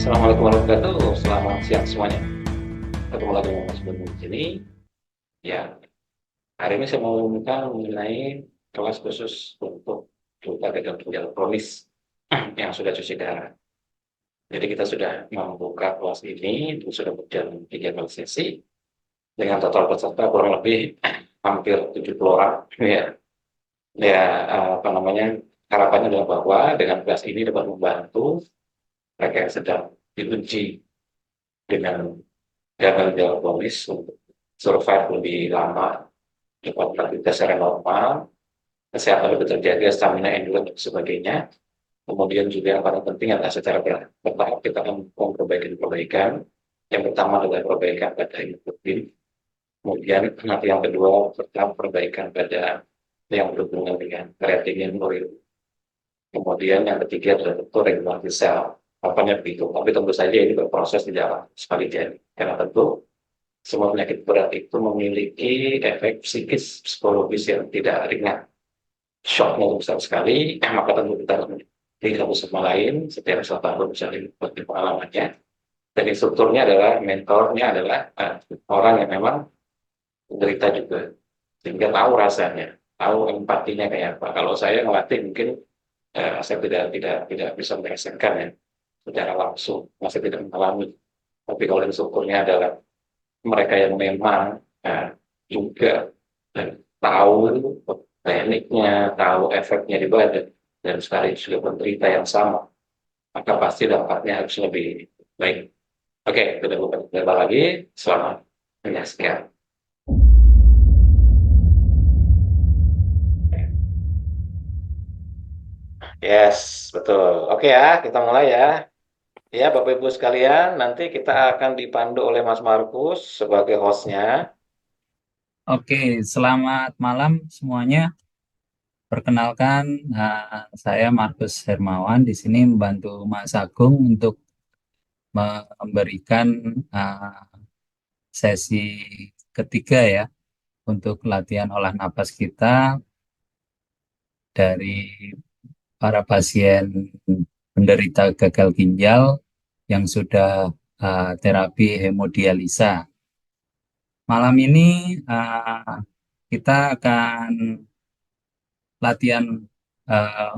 Assalamualaikum warahmatullahi wabarakatuh. Selamat siang semuanya. Ketemu lagi dengan Mas Budi di sini. Ya, hari ini saya mau mengumumkan mengenai kelas khusus untuk luka gagal ginjal kronis yang sudah cuci darah. Jadi kita sudah membuka kelas ini, itu sudah berjalan 3 kali sesi dengan total peserta kurang lebih hampir 70 orang. Ya, ya apa namanya? Harapannya adalah bahwa dengan kelas ini dapat membantu mereka yang sedang diuji dengan gagal ginjal kronis untuk survive lebih lama, dapat beraktivitas secara normal, kesehatan lebih terjaga, stamina, endurance, dan sebagainya. Kemudian juga yang paling penting adalah secara bertahap kita akan melakukan perbaikan-perbaikan. Yang pertama adalah perbaikan pada hemoglobin. Kemudian nanti yang kedua bertahap perbaikan pada yang berhubungan dengan kreatinin, urin. Kemudian yang ketiga adalah tentu regulasi sel. Apanya begitu. Tapi tentu saja ini berproses di dalam sekali jadi. Karena tentu semua penyakit berat itu memiliki efek psikis, psikologis yang tidak ringan. Shocknya besar sekali, maka tentu kita di satu sama lain, setiap satu tahun bisa berbagi pengalamannya. Dan instrukturnya adalah, mentornya adalah orang yang memang menderita juga. Sehingga tahu rasanya, tahu empatinya kayak apa. Kalau saya ngelatih mungkin saya tidak bisa merasakan ya secara langsung, masih tidak mengalami. Tapi kalau instrukturnya adalah mereka yang memang juga dan tahu tekniknya, tahu efeknya di badan, dan sekali juga penderita yang sama, maka pasti dampaknya harus lebih baik. Oke, tidak lupa berkata lagi. Selamat menyaksikan. Yes, betul. Oke ya, kita mulai ya. Ya, Bapak Ibu sekalian, nanti kita akan dipandu oleh Mas Markus sebagai hostnya. Oke, selamat malam semuanya. Perkenalkan, saya Markus Hermawan di sini membantu Mas Agung untuk memberikan uh, sesi ketiga ya untuk latihan olah napas kita dari para pasien penderita gagal ginjal yang sudah terapi hemodialisa. Malam ini kita akan latihan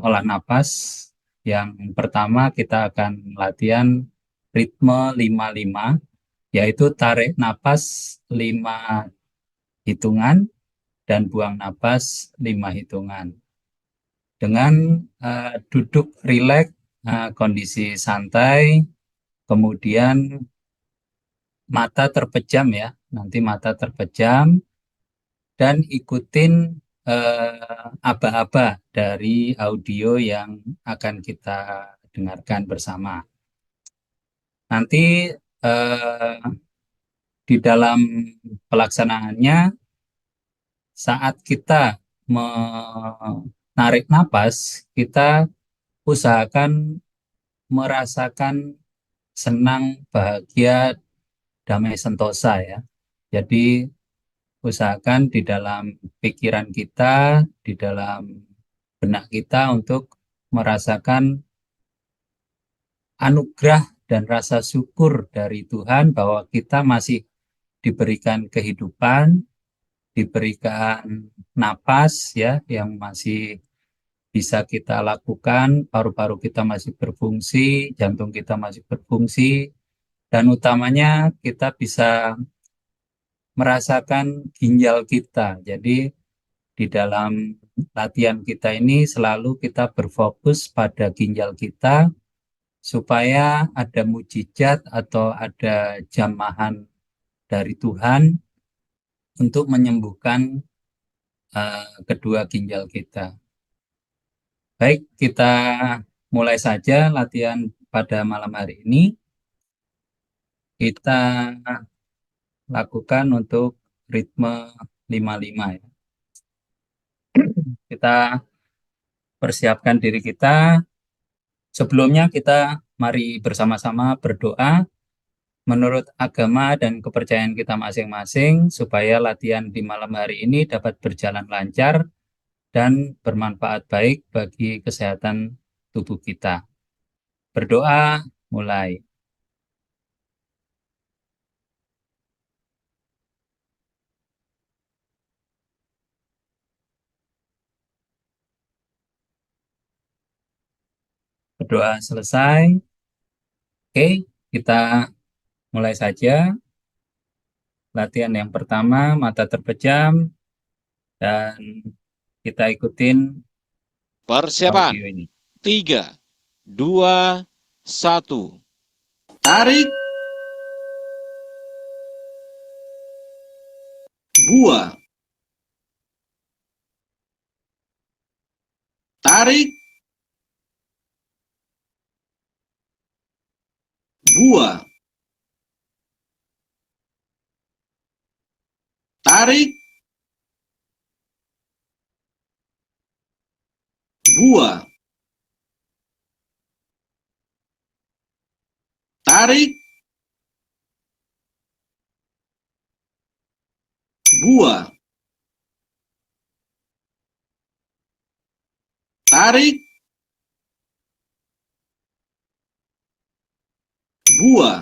olah napas. Yang pertama kita akan latihan ritme 5-5, yaitu tarik napas 5 hitungan dan buang napas 5 hitungan. Dengan duduk rileks, kondisi santai, kemudian mata terpejam ya, nanti mata terpejam dan ikutin aba-aba dari audio yang akan kita dengarkan bersama. Nanti eh, di dalam pelaksanaannya, saat kita menarik napas, kita usahakan merasakan senang, bahagia, damai sentosa ya. Jadi usahakan di dalam pikiran kita, di dalam benak kita untuk merasakan anugerah dan rasa syukur dari Tuhan bahwa kita masih diberikan kehidupan, diberikan napas ya yang masih bisa kita lakukan, paru-paru kita masih berfungsi, jantung kita masih berfungsi, dan utamanya kita bisa merasakan ginjal kita. Jadi di dalam latihan kita ini selalu kita berfokus pada ginjal kita supaya ada mujizat atau ada jamahan dari Tuhan untuk menyembuhkan kedua ginjal kita. Baik, kita mulai saja latihan pada malam hari ini. Kita lakukan untuk ritme 5-5 ya. Kita persiapkan diri kita. Sebelumnya kita mari bersama-sama berdoa menurut agama dan kepercayaan kita masing-masing supaya latihan di malam hari ini dapat berjalan lancar dan bermanfaat baik bagi kesehatan tubuh kita. Berdoa mulai. berdoa selesai. Oke, kita mulai saja. Latihan yang pertama, mata terpejam, dan kita ikutin Persiapan. audio ini. 3, 2, 1. Tarik. Buah. Tarik. Buah. Tarik. Buah. Tarik. Buah. Tarik. Buah.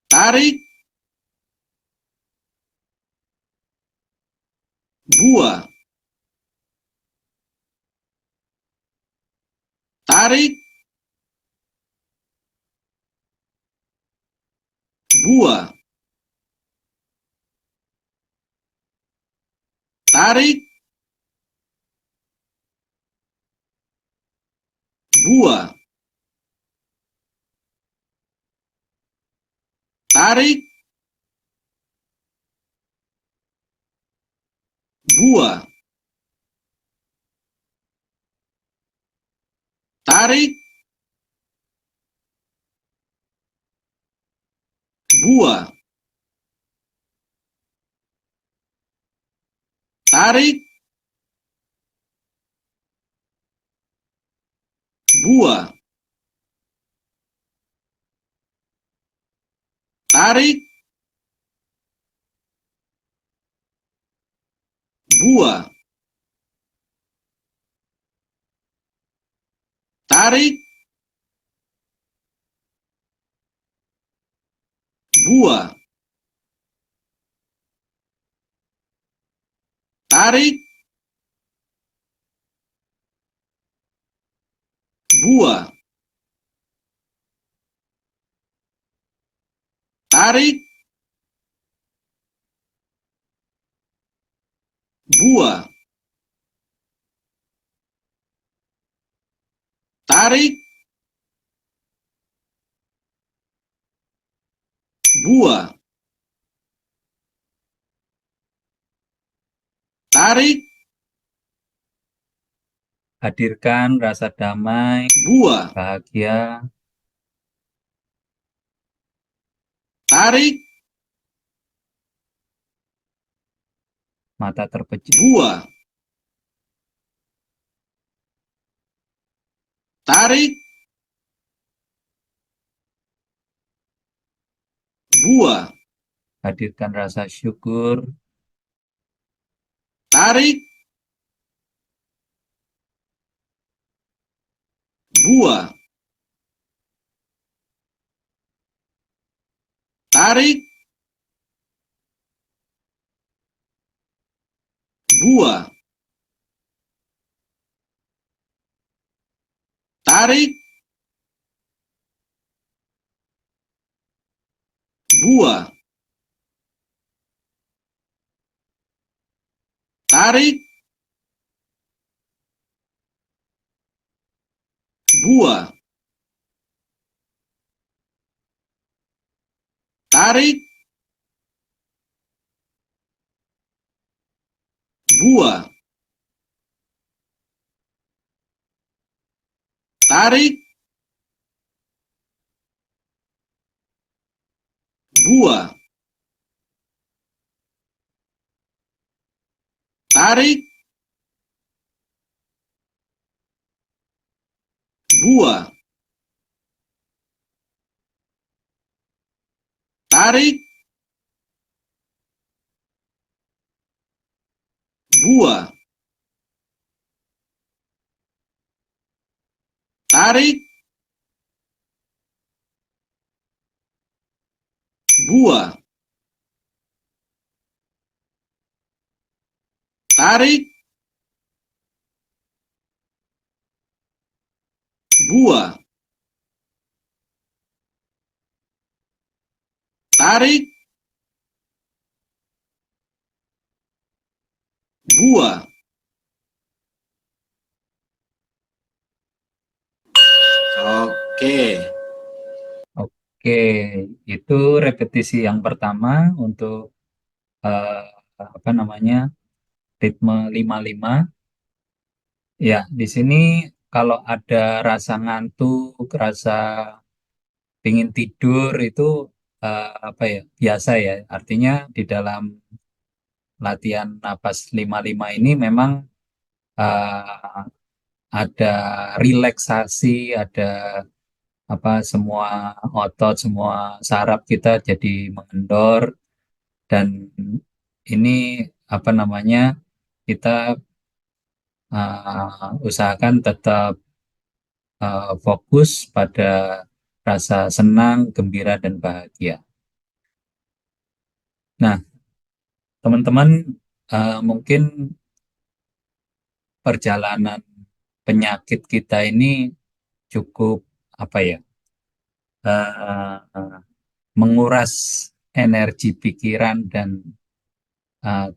Tarik. Buah. Tarik. Buah. Tarik. Buah. Tarik. Buah. Tarik. Buah. Tarik. Buah. Tarik. Buah. Tarik. Buah. Tarik. Buah. Tarik. Buah. Tarik. Buah. Tarik. Hadirkan rasa damai, Buah. bahagia, Tarik. mata terpejam. Buah. Tarik. Buah. Hadirkan rasa syukur, Tarik. Buah. Tarik. Buah. Tarik. Buah. Tarik. Buah. Tarik. Buah. Tarik. Buah. Tarik. Buah. Tarik. Buah. Tarik. Buah. Tarik. buah, tarik, buah. Oke, Oke, itu repetisi yang pertama untuk eh, apa namanya ritme 55. Ya, di sini kalau ada rasa ngantuk, rasa ingin tidur itu apa ya biasa ya. Artinya di dalam latihan napas 55 ini memang eh, ada relaksasi, ada apa semua otot, semua saraf kita jadi mengendor dan ini apa namanya kita usahakan tetap fokus pada rasa senang, gembira dan bahagia. Nah, teman-teman mungkin perjalanan penyakit kita ini cukup apa ya eh, menguras energi pikiran dan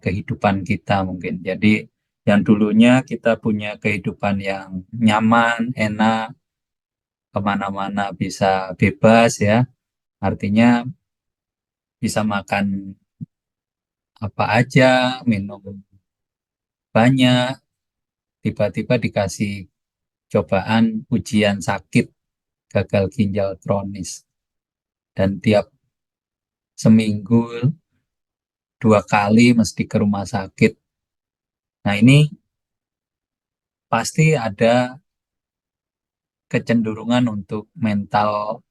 kehidupan kita mungkin. Jadi yang dulunya kita punya kehidupan yang nyaman, enak, kemana-mana bisa bebas ya. Artinya bisa makan apa aja, minum banyak, tiba-tiba dikasih cobaan ujian sakit, gagal ginjal kronis. Dan tiap seminggu 2 kali mesti ke rumah sakit. Nah ini pasti ada kecenderungan untuk mental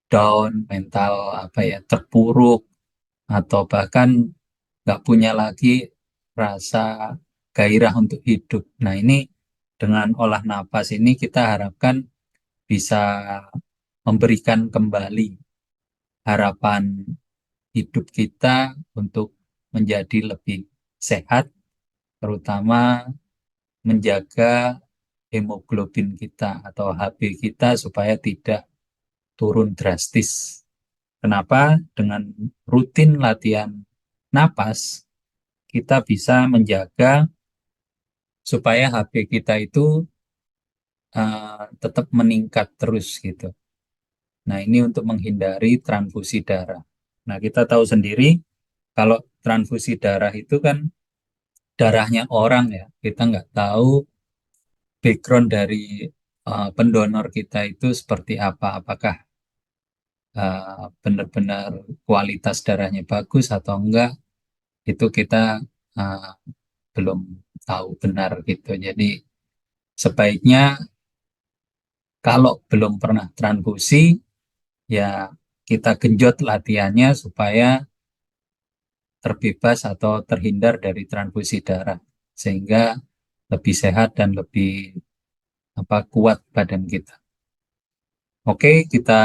down, mental apa ya terpuruk, atau bahkan nggak punya lagi rasa gairah untuk hidup. Nah ini dengan olah napas ini kita harapkan bisa memberikan kembali harapan hidup kita untuk menjadi lebih sehat, terutama menjaga hemoglobin kita atau HB kita supaya tidak turun drastis. Kenapa? Dengan rutin latihan napas, kita bisa menjaga supaya HB kita itu tetap meningkat terus gitu. Nah, ini untuk menghindari transfusi darah. Nah, kita tahu sendiri kalau transfusi darah itu kan darahnya orang ya. Kita nggak tahu background dari pendonor kita itu seperti apa. Apakah benar-benar kualitas darahnya bagus atau enggak, itu kita uh, belum tahu benar gitu. Jadi sebaiknya kalau belum pernah transfusi, ya kita genjot latihannya supaya terbebas atau terhindar dari transfusi darah, sehingga lebih sehat dan lebih apa kuat badan kita. Oke, kita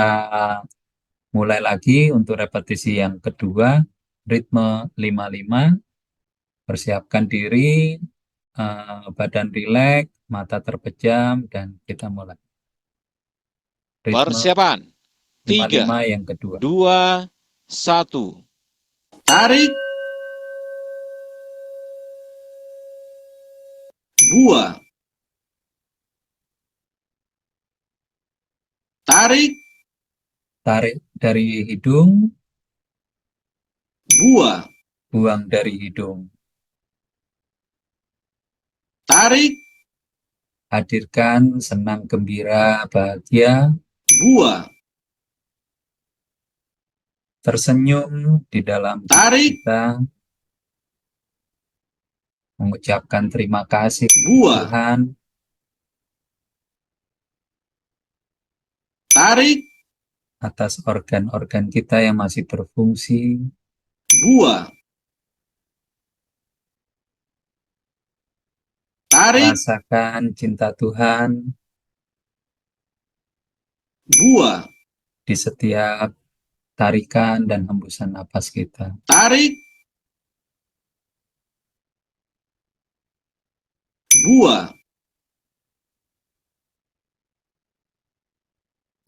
mulai lagi untuk repetisi yang kedua, ritme 55. Persiapkan diri, badan rileks, mata terpejam, dan kita mulai. Ritme Persiapan. 55 3, yang kedua. 2, 1. tarik, buah, tarik, Tarik dari hidung, buah, buang dari hidung. tarik, Hadirkan senang, gembira, bahagia. buah, Tersenyum di dalam diri tarik, kita. Mengucapkan terima kasih buah, Tuhan tarik, atas organ-organ kita yang masih berfungsi. buah, tarik, Rasakan cinta Tuhan buah, di setiap tarikan dan hembusan napas kita. tarik, buah,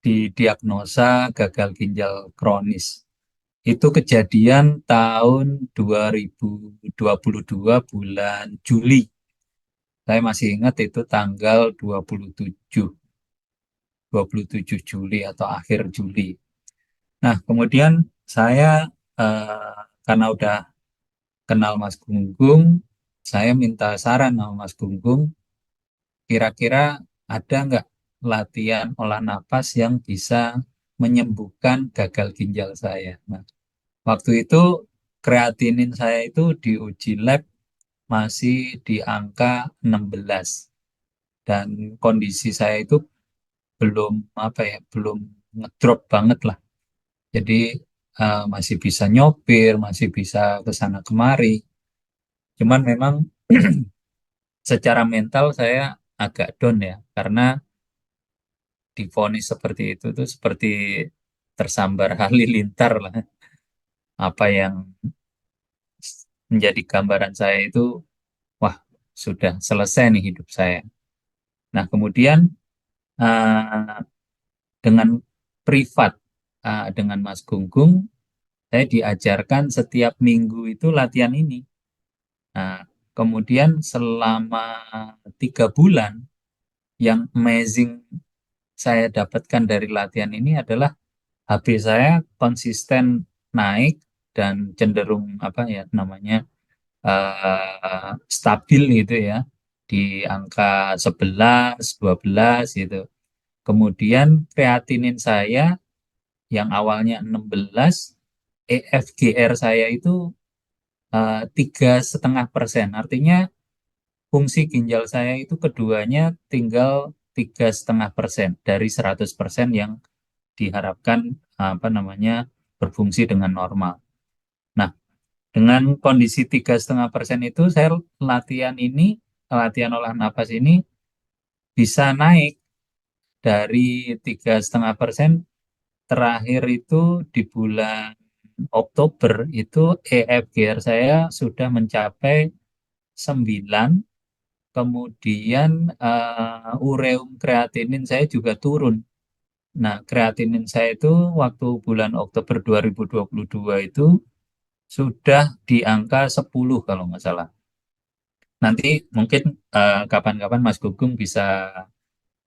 didiagnosa gagal ginjal kronis. Itu kejadian tahun 2022 bulan Juli. Saya masih ingat itu tanggal 27 Juli atau akhir Juli. Nah, kemudian saya karena udah kenal Mas Gunggung, saya minta saran sama Mas Gunggung, kira-kira ada nggak latihan olah napas yang bisa menyembuhkan gagal ginjal saya? Nah, waktu itu kreatinin saya itu di uji lab masih di angka 16 dan kondisi saya itu belum apa ya, belum ngedrop banget lah. Jadi masih bisa nyopir, masih bisa ke sana kemari. Cuman memang secara mental saya agak down ya, karena divonis seperti itu tuh seperti tersambar halilintar lah. Apa yang menjadi gambaran saya itu, wah, sudah selesai nih hidup saya. Nah, kemudian eh, dengan privat dengan Mas Gunggung, saya diajarkan setiap minggu itu latihan ini. Nah, kemudian selama 3 bulan, yang amazing saya dapatkan dari latihan ini adalah HB saya konsisten naik dan cenderung apa ya namanya stabil gitu ya di angka 11, 12 gitu. Kemudian kreatinin saya yang awalnya 16, EFGR saya itu 3,5%. Artinya fungsi ginjal saya itu keduanya tinggal 3,5% dari 100% yang diharapkan apa namanya berfungsi dengan normal. Nah, dengan kondisi 3,5% itu saya latihan olah napas ini bisa naik dari 3,5%, terakhir itu di bulan Oktober itu EFGR saya sudah mencapai 9, kemudian ureum kreatinin saya juga turun. Nah, kreatinin saya itu waktu bulan Oktober 2022 itu sudah di angka 10 kalau nggak salah. Nanti mungkin kapan-kapan Mas Gugum bisa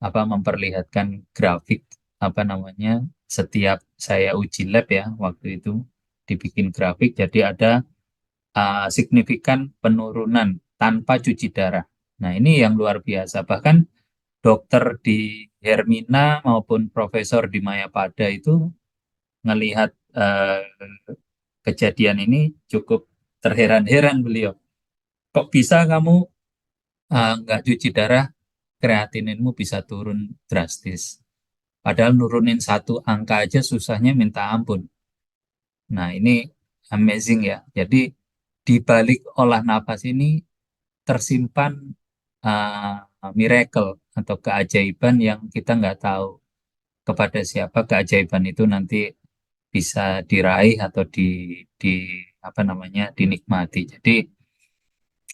apa memperlihatkan grafik apa namanya setiap saya uji lab ya waktu itu dibikin grafik jadi ada signifikan penurunan tanpa cuci darah. Nah, ini yang luar biasa. Bahkan dokter di Hermina maupun profesor di Mayapada itu ngelihat kejadian ini cukup terheran-heran beliau. Kok bisa kamu nggak cuci darah, kreatininmu bisa turun drastis. Padahal nurunin satu angka aja susahnya minta ampun. Nah, ini amazing ya. Jadi di balik olah napas ini tersimpan miracle atau keajaiban yang kita nggak tahu kepada siapa keajaiban itu nanti bisa diraih atau di apa namanya dinikmati. Jadi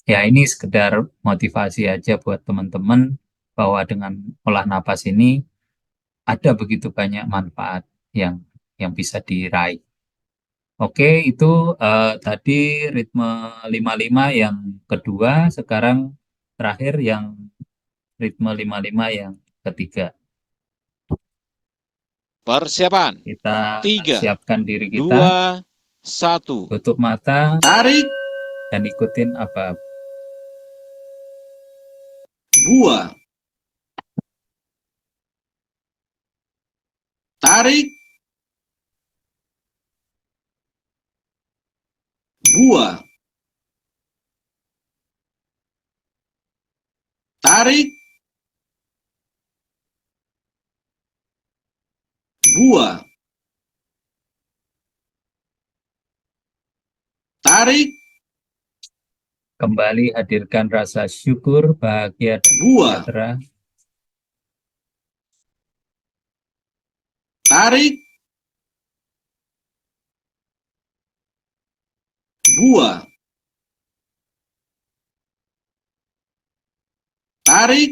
ya ini sekedar motivasi aja buat teman-teman bahwa dengan olah napas ini ada begitu banyak manfaat yang bisa diraih. Oke, itu tadi ritme 55 yang kedua, sekarang terakhir yang ritme 55 yang ketiga. Persiapan. Kita 3, siapkan diri kita, 2, 1. tutup mata, Tarik, dan ikutin apa. buang. Tarik, buang. Tarik, buang. Tarik, Kembali hadirkan rasa syukur, bahagia, dan buang. sejahtera. Tarik, buang. Tarik,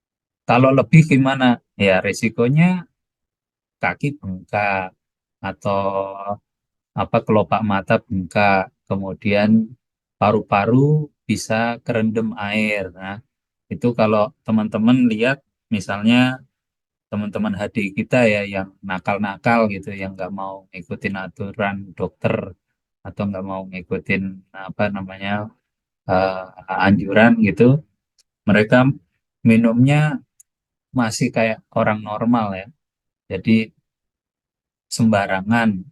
Kalau lebih gimana? Ya resikonya kaki bengkak atau kelopak mata bengkak, kemudian paru-paru bisa kerendam air. Nah, itu kalau teman-teman lihat misalnya teman-teman HD kita ya yang nakal-nakal gitu, yang nggak mau ngikutin aturan dokter atau nggak mau ngikutin apa namanya anjuran gitu, mereka minumnya masih kayak orang normal ya. Jadi sembarangan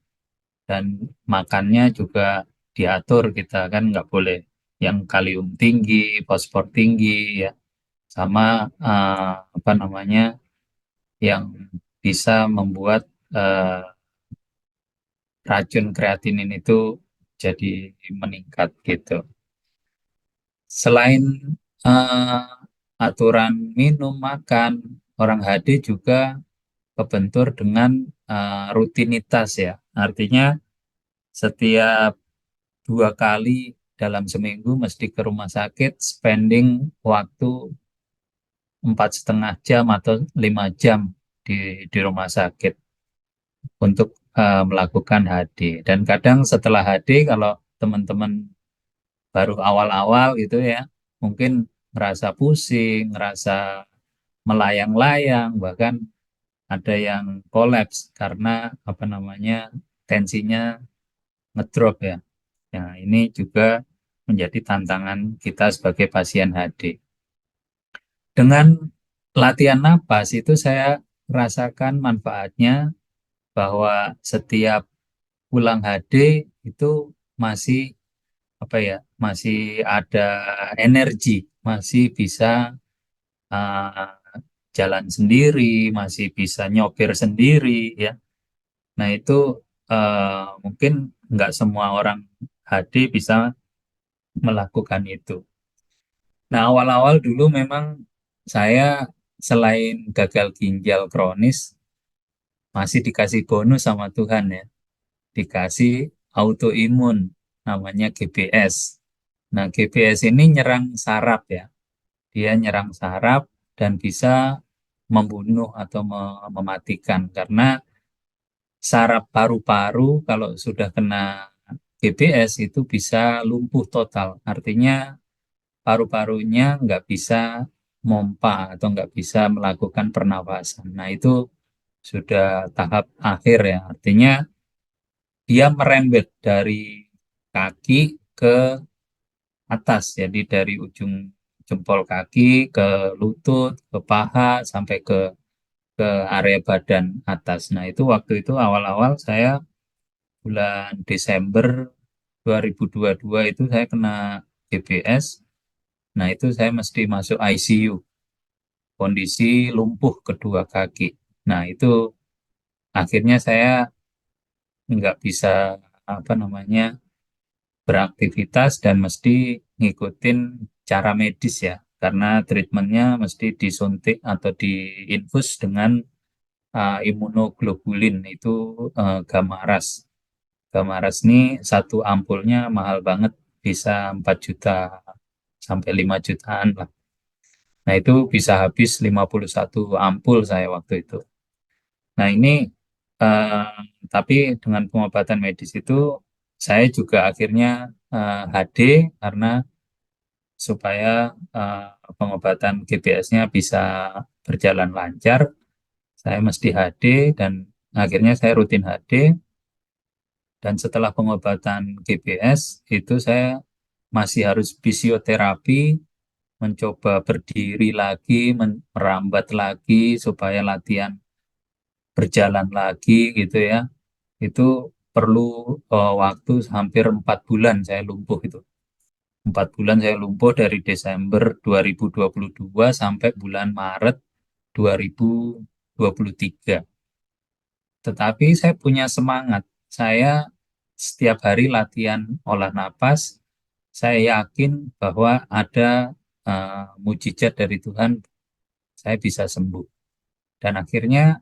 dan makannya juga diatur, kita kan nggak boleh yang kalium tinggi, fosfor tinggi ya, sama apa namanya yang bisa membuat eh, racun kreatinin itu jadi meningkat gitu. Selain eh, aturan minum makan, orang HD juga kebentur dengan rutinitas ya. Artinya setiap 2 kali dalam seminggu mesti ke rumah sakit, spending waktu 4,5 jam atau 5 jam di rumah sakit untuk melakukan HD. Dan kadang setelah HD, kalau teman-teman baru awal-awal gitu ya, mungkin ngerasa pusing, ngerasa melayang-layang, bahkan ada yang kolaps karena apa namanya tensinya ngedrop ya. Ya, ini juga menjadi tantangan kita sebagai pasien HD. Dengan latihan napas itu saya rasakan manfaatnya bahwa setiap pulang HD itu masih apa ya, masih ada energi, masih bisa uh, jalan sendiri, masih bisa nyopir sendiri ya. Nah itu mungkin nggak semua orang HD bisa melakukan itu. Nah, awal-awal dulu memang saya selain gagal ginjal kronis, masih dikasih bonus sama Tuhan ya. Dikasih autoimun, namanya GBS. Nah, GBS ini nyerang saraf ya. Dia nyerang saraf dan bisa membunuh atau mematikan. Karena saraf paru-paru kalau sudah kena GBS itu bisa lumpuh total. Artinya paru-parunya nggak bisa mompa atau nggak bisa melakukan pernafasan. Nah, itu sudah tahap akhir ya. Artinya dia merembet dari kaki ke atas. Jadi dari ujung jempol kaki ke lutut, ke paha, sampai ke area badan atas. Nah, itu waktu itu awal-awal saya bulan Desember 2022 itu saya kena GBS. Nah, itu saya mesti masuk ICU, kondisi lumpuh kedua kaki. Nah, itu akhirnya saya nggak bisa apa namanya beraktivitas dan mesti ngikutin cara medis ya, karena treatmentnya mesti disuntik atau diinfus dengan imunoglobulin itu gamma ras. Gamma ras ini satu ampulnya mahal banget, bisa 4 juta sampai 5 jutaan lah. Nah, itu bisa habis 51 ampul saya waktu itu. Nah, ini eh, tapi dengan pengobatan medis itu saya juga akhirnya HD karena supaya eh, pengobatan GBS-nya bisa berjalan lancar, saya mesti HD dan akhirnya saya rutin HD. Dan setelah pengobatan GBS itu saya masih harus fisioterapi, mencoba berdiri lagi, merambat lagi supaya latihan berjalan lagi gitu ya. Itu perlu waktu hampir 4 bulan saya lumpuh itu. 4 bulan saya lumpuh dari Desember 2022 sampai bulan Maret 2023. Tetapi saya punya semangat. Saya setiap hari latihan olah napas. Saya yakin bahwa ada mujizat dari Tuhan, saya bisa sembuh. Dan akhirnya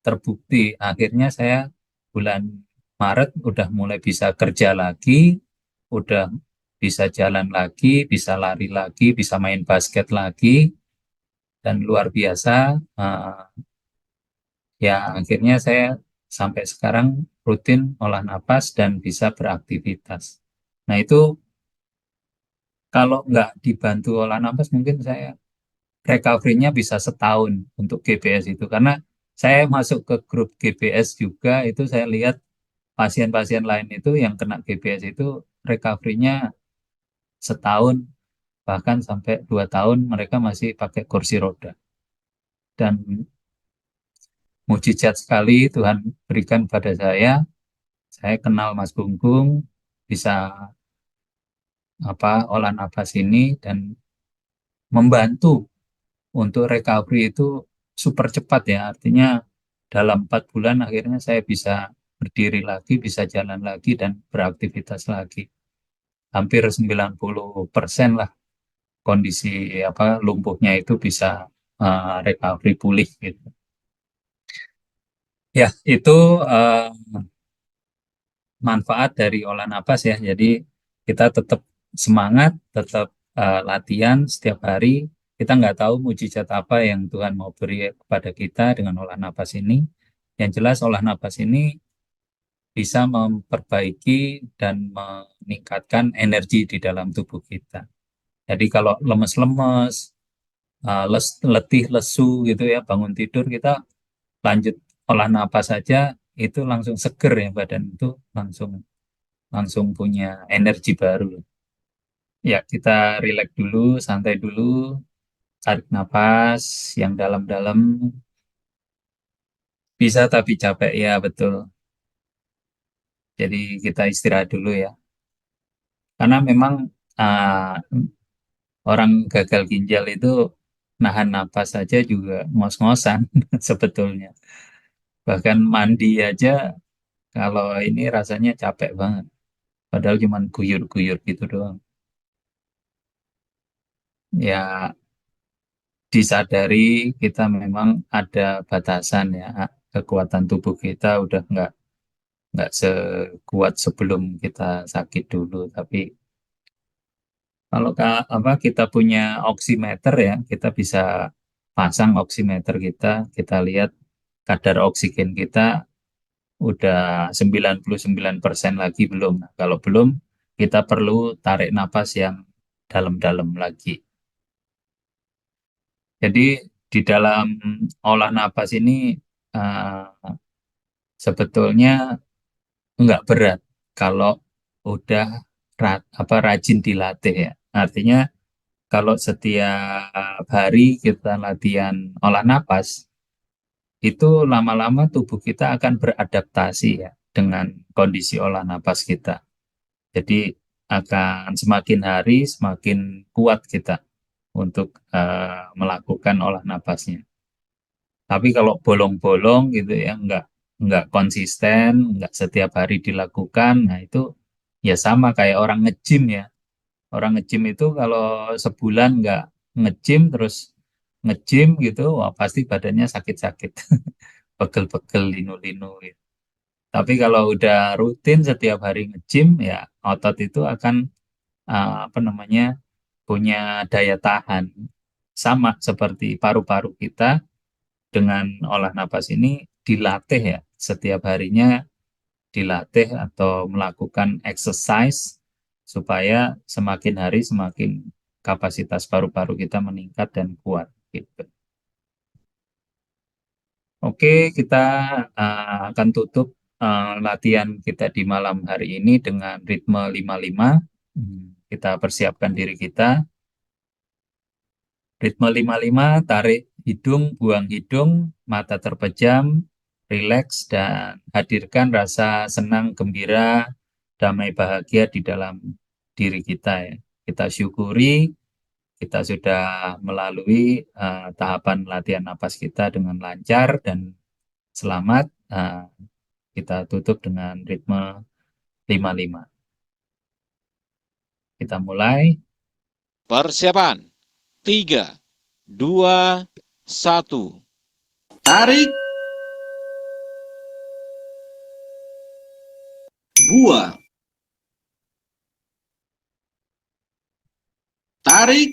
terbukti. Akhirnya saya bulan Maret udah mulai bisa kerja lagi, udah bisa jalan lagi, bisa lari lagi, bisa main basket lagi. dan luar biasa. Ya, akhirnya saya sampai sekarang rutin olah napas dan bisa beraktivitas. Nah, itu kalau nggak dibantu olah napas, mungkin saya recovery-nya bisa setahun untuk GBS itu. Karena saya masuk ke grup GBS juga, itu saya lihat pasien-pasien lain itu yang kena GBS itu recovery-nya setahun, bahkan sampai 2 tahun mereka masih pakai kursi roda. Dan mujizat sekali Tuhan berikan pada saya kenal Mas Gunggung, bisa olah nafas ini dan membantu untuk recovery itu super cepat ya. Artinya dalam 4 bulan akhirnya saya bisa berdiri lagi, bisa jalan lagi dan beraktivitas lagi. Hampir 90% lah kondisi lumpuhnya itu bisa recovery pulih gitu. Ya, itu uh, manfaat dari olah napas ya. Jadi kita tetap semangat, tetap latihan setiap hari. Kita nggak tahu mujizat apa yang Tuhan mau beri kepada kita dengan olah napas ini. Yang jelas olah napas ini bisa memperbaiki dan meningkatkan energi di dalam tubuh kita. Jadi kalau lemes-lemes, letih, lesu gitu ya, bangun tidur kita lanjut olah napas saja itu langsung seger ya, badan itu langsung langsung punya energi baru. Ya, kita rileks dulu, santai dulu, tarik napas yang dalam-dalam, bisa tapi capek ya, betul. Jadi kita istirahat dulu ya. Karena memang ah, orang gagal ginjal itu nahan napas saja juga ngos-ngosan sebetulnya. Bahkan mandi aja kalau ini rasanya capek banget. Padahal cuma guyur-guyur gitu doang. Ya, disadari kita memang ada batasan ya, kekuatan tubuh kita udah nggak sekuat sebelum kita sakit dulu. Tapi kalau kita punya oximeter ya, kita bisa pasang oximeter kita lihat kadar oksigen kita udah 99% lagi belum. Nah, kalau belum, kita perlu tarik napas yang dalam-dalam lagi. Jadi di dalam olah napas ini eh, sebetulnya nggak berat kalau udah rajin dilatih ya. Artinya kalau setiap hari kita latihan olah napas, itu lama-lama tubuh kita akan beradaptasi ya dengan kondisi olah napas kita. Jadi akan semakin hari semakin kuat kita untuk melakukan olah napasnya. Tapi kalau bolong-bolong gitu ya, nggak konsisten, nggak setiap hari dilakukan, nah itu ya sama kayak orang nge-gym ya. Orang nge-gym itu kalau sebulan nggak nge-gym terus nge-gym gitu, wah pasti badannya sakit-sakit, pegel-pegel, linu-linu gitu. Tapi kalau udah rutin setiap hari nge-gym, ya otot itu akan punya daya tahan. Sama seperti paru-paru kita dengan olah napas ini dilatih ya, setiap harinya dilatih atau melakukan exercise supaya semakin hari semakin kapasitas paru-paru kita meningkat dan kuat gitu. Oke, kita akan tutup latihan kita di malam hari ini dengan ritme 55. Kita persiapkan diri kita. Ritme 55, tarik hidung, buang hidung, mata terpejam, rileks, dan hadirkan rasa senang, gembira, damai, bahagia di dalam diri kita ya. Kita syukuri, kita sudah melalui tahapan latihan napas kita dengan lancar dan selamat. Kita tutup dengan ritme 55. Kita mulai. Persiapan. 3, 2, 1. Tarik. Buang. Tarik.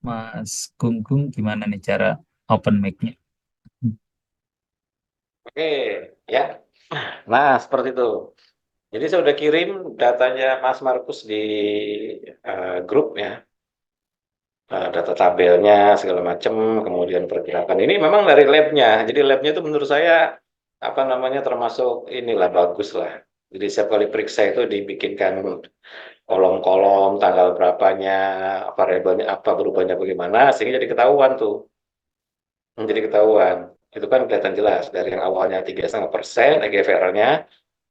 Mas Gunggung gimana nih cara open mic-nya? Oke, ya. Nah, seperti itu. Jadi saya udah kirim datanya Mas Markus di grup ya, data tabelnya segala macam, kemudian pergerakan. Ini memang dari labnya. Jadi labnya itu menurut saya apa namanya termasuk inilah bagus lah. Jadi setiap kali periksa itu dibikinkan kolom-kolom, tanggal berapanya, variabelnya apa, berubahnya bagaimana, sehingga jadi ketahuan tuh. Jadi ketahuan. Itu kan kelihatan jelas dari yang awalnya 3,5% EGFR-nya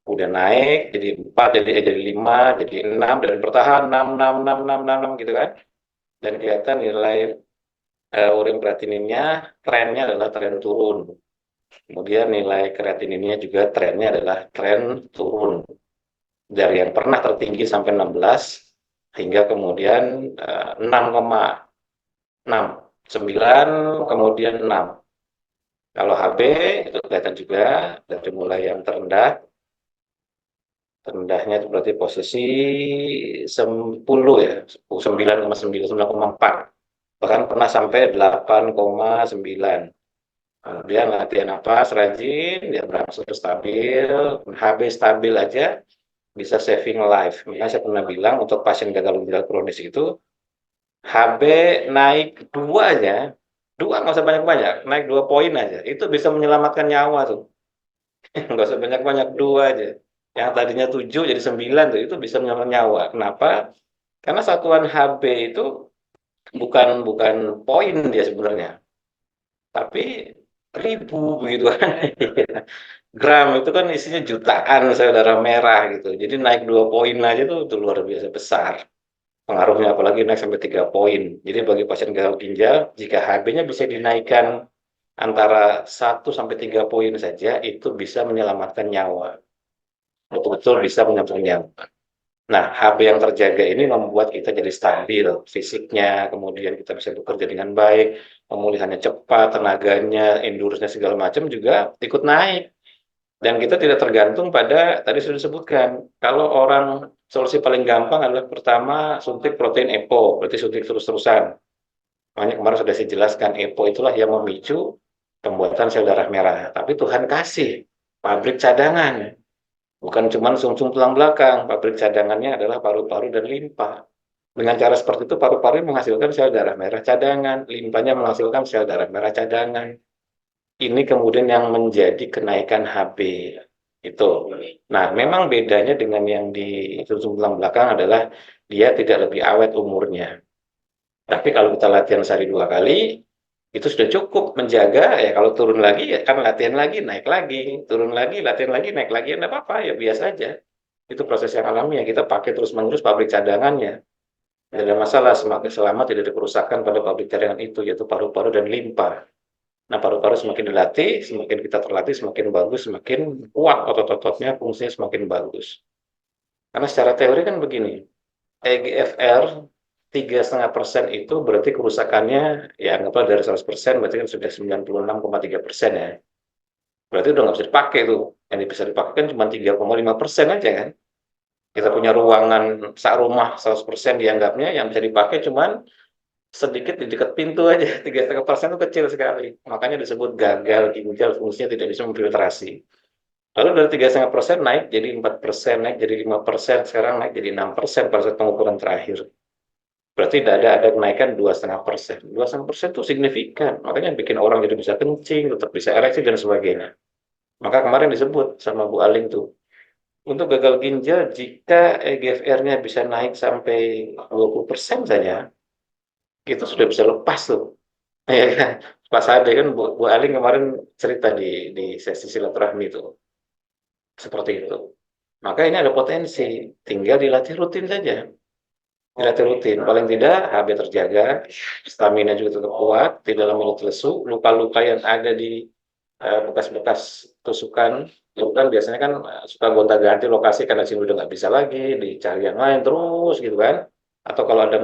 udah naik jadi 4, jadi 5, jadi 6 dan bertahan 6, 6, 6, 6, 6, 6 gitu kan. Dan kelihatan nilai urin kreatininnya trennya adalah tren turun. Kemudian nilai kreatininnya juga trennya adalah tren turun. Dari yang pernah tertinggi sampai 16 hingga kemudian 6,6, 9, kemudian 6. Kalau HB itu kelihatan juga dari mulai yang terendahnya itu berarti posisi 10 ya, 9,9, 9,4. Bahkan pernah sampai 8,9. Kemudian latihan napas rajin, dia berangsur stabil, HB stabil aja bisa saving life. Makanya saya pernah bilang untuk pasien gagal ginjal kronis itu HB naik 2 aja, 2 nggak usah banyak-banyak, naik 2 poin aja, itu bisa menyelamatkan nyawa tuh. Nggak usah banyak-banyak, 2 aja. Yang tadinya 7 jadi 9 tuh, itu bisa menyelamatkan nyawa. Kenapa? Karena satuan HB itu bukan bukan poin dia sebenarnya, tapi ribu begitu kan. Gram itu kan isinya jutaan sel darah merah gitu. Jadi naik 2 poin aja tuh luar biasa besar. Pengaruhnya apalagi naik sampai 3 poin. Jadi bagi pasien gagal ginjal, jika HB-nya bisa dinaikkan antara 1 sampai 3 poin saja, itu bisa menyelamatkan nyawa. Betul-betul bisa menyelamatkan nyawa. Nah, HB yang terjaga ini membuat kita jadi stabil fisiknya, kemudian kita bisa bekerja dengan baik, pemulihannya cepat, tenaganya, endurance-nya segala macam juga ikut naik. Dan kita tidak tergantung pada, tadi sudah disebutkan, kalau orang solusi paling gampang adalah pertama suntik protein EPO, berarti suntik terus-terusan. Makanya kemarin sudah saya jelaskan, EPO itulah yang memicu pembuatan sel darah merah. Tapi Tuhan kasih pabrik cadangan. Bukan cuma sumsum tulang belakang, pabrik cadangannya adalah paru-paru dan limpa. Dengan cara seperti itu, paru-paru menghasilkan sel darah merah cadangan, limpanya menghasilkan sel darah merah cadangan. Ini kemudian yang menjadi kenaikan HB. Itu. Nah, memang bedanya dengan yang di sumsum tulang belakang adalah dia tidak lebih awet umurnya. Tapi kalau kita latihan sehari 2 kali, itu sudah cukup menjaga, ya kalau turun lagi, ya kan latihan lagi, naik lagi, turun lagi, latihan lagi, naik lagi, ya enggak apa-apa, ya biasa aja. Itu proses yang alami ya, kita pakai terus-menerus pabrik cadangannya. Tidak ada masalah selama tidak ada kerusakan pada pabrik cadangan itu, yaitu paru-paru dan limpa. Nah, paru-paru semakin dilatih, semakin kita terlatih, semakin bagus, semakin kuat otot-ototnya, fungsinya semakin bagus. Karena secara teori kan begini, EGFR 3,5% itu berarti kerusakannya ya anggaplah dari 100% berarti kan sudah 96,3% ya. Berarti udah nggak bisa dipakai tuh. Yang bisa dipakai kan cuma 3,5% aja kan. Kita punya ruangan sak rumah 100% dianggapnya yang bisa dipakai cuman sedikit di dekat pintu aja. 3,5% itu kecil sekali. Makanya disebut gagal ginjal, fungsinya tidak bisa memfiltrasi. Lalu dari 3,5% naik jadi 4%, naik jadi 5%, sekarang naik jadi 6% pada saat pengukuran terakhir. Berarti ada kenaikan 2,5%. 2,5% itu signifikan. Makanya bikin orang jadi bisa kencing, tetap bisa ereksi dan sebagainya. Maka kemarin disebut sama Bu Aling tuh. Untuk gagal ginjal, jika EGFR-nya bisa naik sampai 20% saja, itu sudah bisa lepas tuh. Ya kan? Pas ada kan Bu Aling kemarin cerita di sesi silaturahmi itu. Seperti itu. Maka ini ada potensi. Tinggal dilatih rutin saja. Dilatih rutin, paling tidak HB terjaga, stamina juga tetap kuat, tidak lama lesu, luka-luka yang ada di bekas-bekas tusukan, itu kan biasanya kan suka gonta-ganti lokasi karena sini udah nggak bisa lagi, dicari yang lain terus gitu kan. Atau kalau ada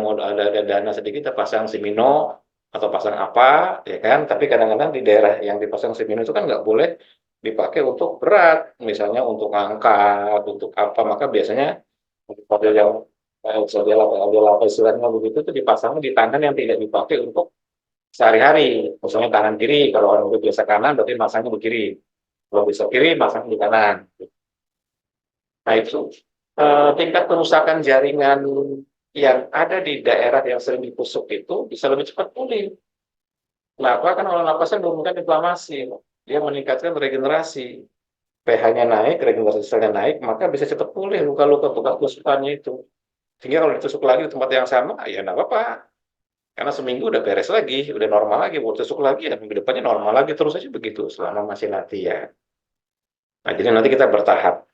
dana sedikit, kita pasang simino atau pasang apa, ya kan. Tapi kadang-kadang di daerah yang dipasang simino itu kan nggak boleh dipakai untuk berat, misalnya untuk angkat, untuk apa, maka biasanya model yang Jendela istilahnya begitu itu dipasangnya di tangan yang tidak dipakai untuk sehari-hari. Misalnya tangan kiri, kalau orang itu biasa kanan, berarti masangnya di kiri. Kalau bisa kiri, masangnya di kanan. Nah itu tingkat kerusakan jaringan yang ada di daerah yang sering ditusuk itu bisa lebih cepat pulih. Kenapa? Kan kalau napasnya menurunkan inflamasi, dia meningkatkan regenerasi. pH-nya naik, regenerasi selnya naik, maka bisa cepat pulih luka-luka bekas tusukannya itu. Sehingga kalau ditusuk lagi di tempat yang sama, ya nggak apa-apa. Karena seminggu udah beres lagi, udah normal lagi. Mau tusuk lagi, ya minggu depannya normal lagi. Terus aja begitu, selama masih latihan. Nah, jadi nanti kita bertahap.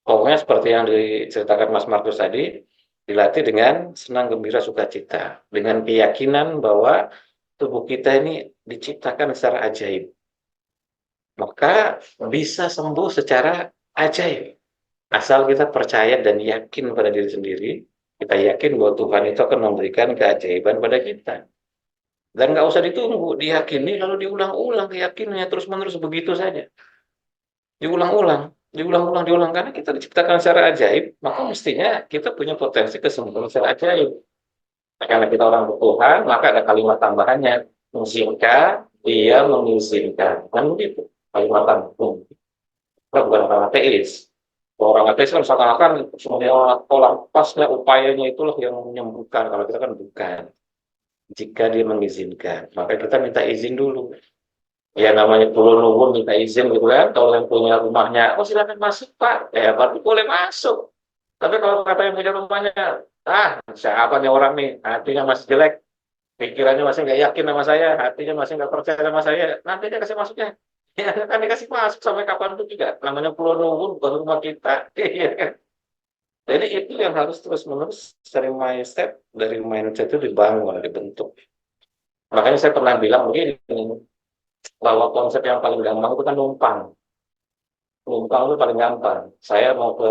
Pokoknya seperti yang diceritakan Mas Markus tadi, dilatih dengan senang, gembira, sukacita. Dengan keyakinan bahwa tubuh kita ini diciptakan secara ajaib. Maka bisa sembuh secara ajaib. Asal kita percaya dan yakin pada diri sendiri, kita yakin bahwa Tuhan itu akan memberikan keajaiban pada kita. Dan nggak usah ditunggu, diyakini lalu diulang-ulang keyakinannya terus-menerus begitu saja. Diulang-ulang, karena kita diciptakan secara ajaib, maka mestinya kita punya potensi kesembuhan secara ajaib. Nah, karena kita orang Tuhan, maka ada kalimat tambahannya, jika Dia mengizinkan. Kan begitu, kalimat tambahan. Kita bukan orang ateis. Orang ateis kan seakan-akan semua tolak pasnya upayanya itulah yang menyembuhkan. Kalau kita kan bukan. Jika Dia mengizinkan, maka kita minta izin dulu. Ya namanya perlu nunggu minta izin gitu kan. Kalau yang punya rumahnya, oh silakan masuk Pak. Ya berarti boleh masuk. Tapi kalau kata yang punya rumahnya, siapa nih orang nih, hatinya masih jelek, pikirannya masih nggak yakin sama saya, hatinya masih nggak percaya sama saya, nanti dia kasih masuknya. Ya kan dikasih masuk sampai kapan itu juga. Namanya pulau nunggu bukan rumah kita. Iya kan? Jadi itu yang harus terus-menerus dari mindset itu dibangun, dibentuk. Makanya saya pernah bilang begini, bahwa konsep yang paling gampang itu kan numpang. Numpang itu paling gampang. Saya mau ke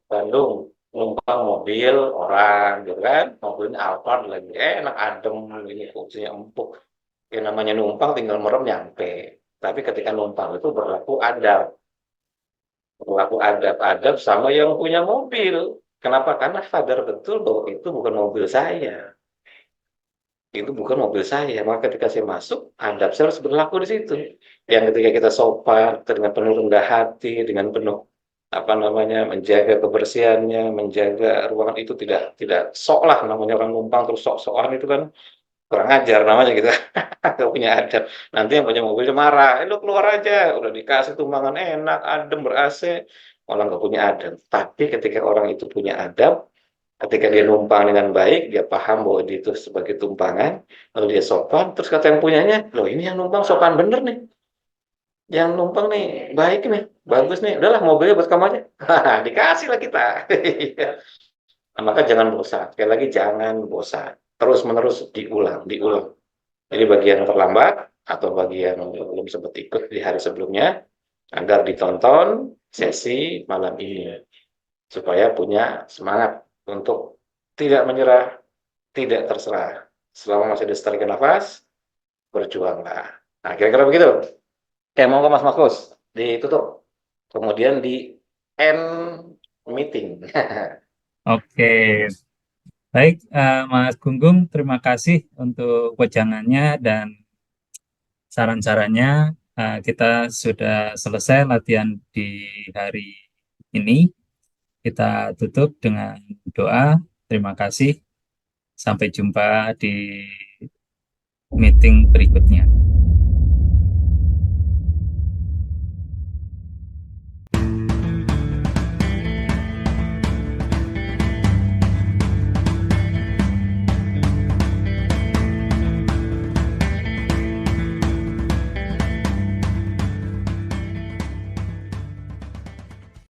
Bandung, numpang mobil orang, gitu kan. Mobilnya Alphard lagi, enak adem, ini kursinya empuk. Yang namanya numpang tinggal merem nyampe. Tapi ketika numpang itu berlaku adab. Berlaku adab-adab sama yang punya mobil. Kenapa? Karena sadar betul bahwa itu bukan mobil saya. Itu bukan mobil saya. Maka ketika saya masuk, adab saya harus berlaku di situ. Yang ketika kita sopan, dengan penuh rendah hati, dengan penuh apa namanya menjaga kebersihannya, menjaga ruangan itu tidak sok lah namanya orang numpang terus sok-sokan itu kan kurang ajar namanya gitu. Gak punya adab. Nanti yang punya mobil marah, lu keluar aja, udah dikasih tumpangan enak, adem, ber-AC, malah nggak punya adab. Tapi ketika orang itu punya adab, ketika dia numpang dengan baik, dia paham bahwa dia itu sebagai tumpangan, lalu dia sopan, terus kata yang punyanya, loh ini yang numpang sopan bener nih, yang numpang nih baik nih, bagus nih, udahlah mobilnya buat kamu aja, dikasih lah kita. Nah, maka jangan bosan, sekali lagi jangan bosan, terus menerus diulang. Jadi bagi yang terlambat atau bagi yang belum sempat ikut di hari sebelumnya, agar ditonton sesi malam ini supaya punya semangat untuk tidak menyerah, tidak terserah. Selama masih ada setarikan nafas, berjuanglah. Nah, kira-kira begitu. Oke, mau ke Mas Markus, ditutup. Kemudian di end meeting. Oke, baik Mas Gunggung, terima kasih untuk wejangannya dan saran-sarannya. Kita sudah selesai latihan di hari ini. Kita tutup dengan doa. Terima kasih. Sampai jumpa di meeting berikutnya.